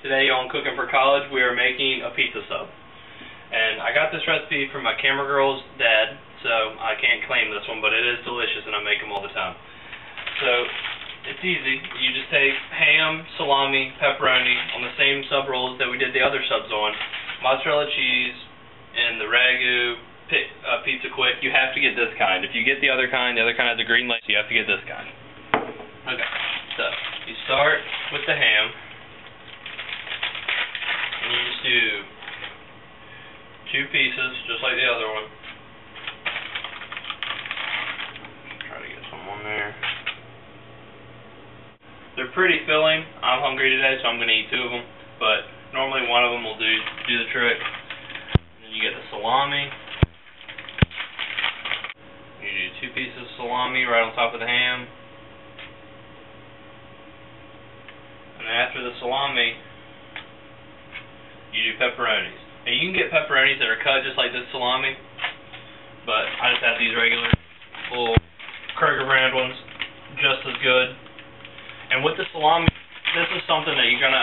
Today on Cooking for College, we are making a pizza sub. And I got this recipe from my camera girl's dad, so I can't claim this one, but it is delicious and I make them all the time. So, it's easy. You just take ham, salami, pepperoni on the same sub rolls that we did the other subs on, mozzarella cheese, and the ragu pizza quick. You have to get this kind. If you get the other kind has a green lace, you have to get this kind. Okay, so you start with the ham, and you just do 2 pieces, just like the other one. Try to get some on there. They're pretty filling. I'm hungry today, so I'm going to eat 2 of them, but normally one of them will do the trick. And then you get the salami. You do 2 pieces of salami right on top of the ham. And after the salami, you do pepperonis. Now you can get pepperonis that are cut just like this salami, but I just have these regular little Kroger brand ones, just as good. And with the salami, this is something that you're gonna,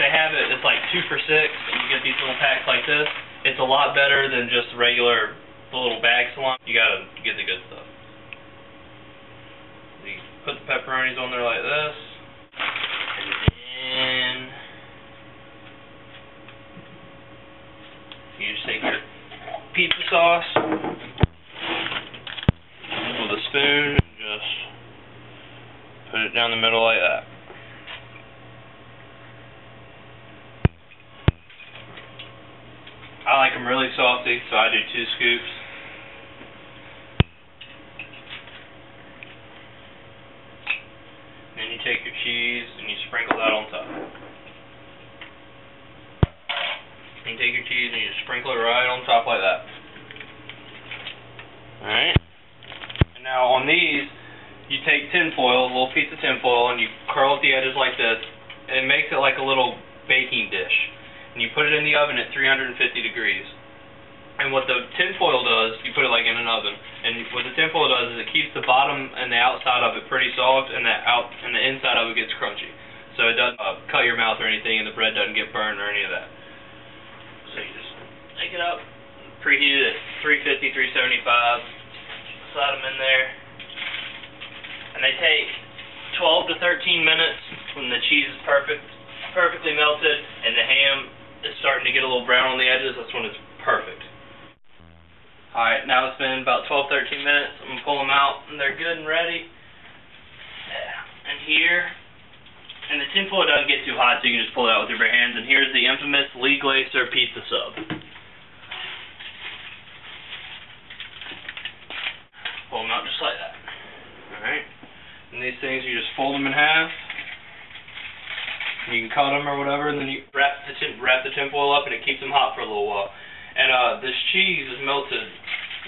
they have it, it's like 2 for $6, and you get these little packs like this. It's a lot better than just regular, the little bag salami. You gotta get the good stuff. You put the pepperonis on there like this. And you just take your pizza sauce with a spoon and just put it down the middle like that. I like them really salty, so I do 2 scoops. Then you take your cheese and you sprinkle that on top. And you take your cheese and you just sprinkle it right on top like that. Alright? And now on these, you take tinfoil, a little piece of tinfoil, and you curl at the edges like this, and it makes it like a little baking dish. And you put it in the oven at 350 degrees. And what the tinfoil does, you put it like in an oven, and what the tinfoil does is it keeps the bottom and the outside of it pretty soft, and the inside of it gets crunchy. So it doesn't cut your mouth or anything, and the bread doesn't get burned or any of that. So you just take it up, preheat it at 350, 375, slide them in there, and they take 12 to 13 minutes when the cheese is perfectly melted, and the ham is starting to get a little brown on the edges. That's when it's perfect. Alright, now it's been about 12-13 minutes. I'm going to pull them out, and they're good and ready. Yeah. And here, and the tinfoil doesn't get too hot, so you can just pull it out with your bare hands. And here's the infamous Lee Glaser pizza sub. Pull them out just like that. Alright. And these things, you just fold them in half. You can cut them or whatever, and then you wrap the tinfoil up, and it keeps them hot for a little while. And this cheese is melted.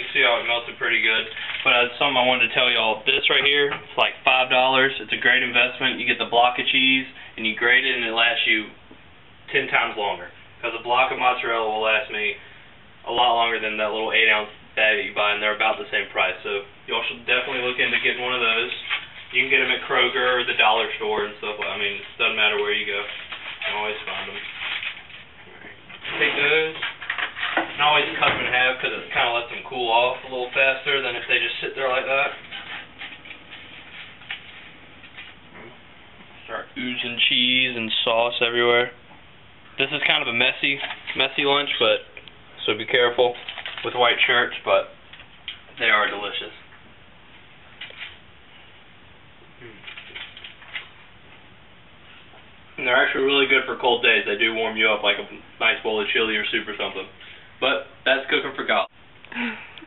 You see how it melted pretty good. But something I wanted to tell y'all. This right here, it's like $5. It's a great investment. You get the block of cheese, and you grate it, and it lasts you 10 times longer. Because a block of mozzarella will last me a lot longer than that little 8-ounce bag that you buy, and they're about the same price. So y'all should definitely look into getting one of those. You can get them at Kroger or the dollar store and stuff. I mean, it doesn't matter where you go. You can always find them. Alright. Take those. And I always cut them in half because it kind of lets them cool off a little faster than if they just sit there like that. Start oozing cheese and sauce everywhere. This is kind of a messy lunch, but so be careful with white shirts, but they are delicious. And they're actually really good for cold days. They do warm you up like a nice bowl of chili or soup or something. But that's Cooking for College.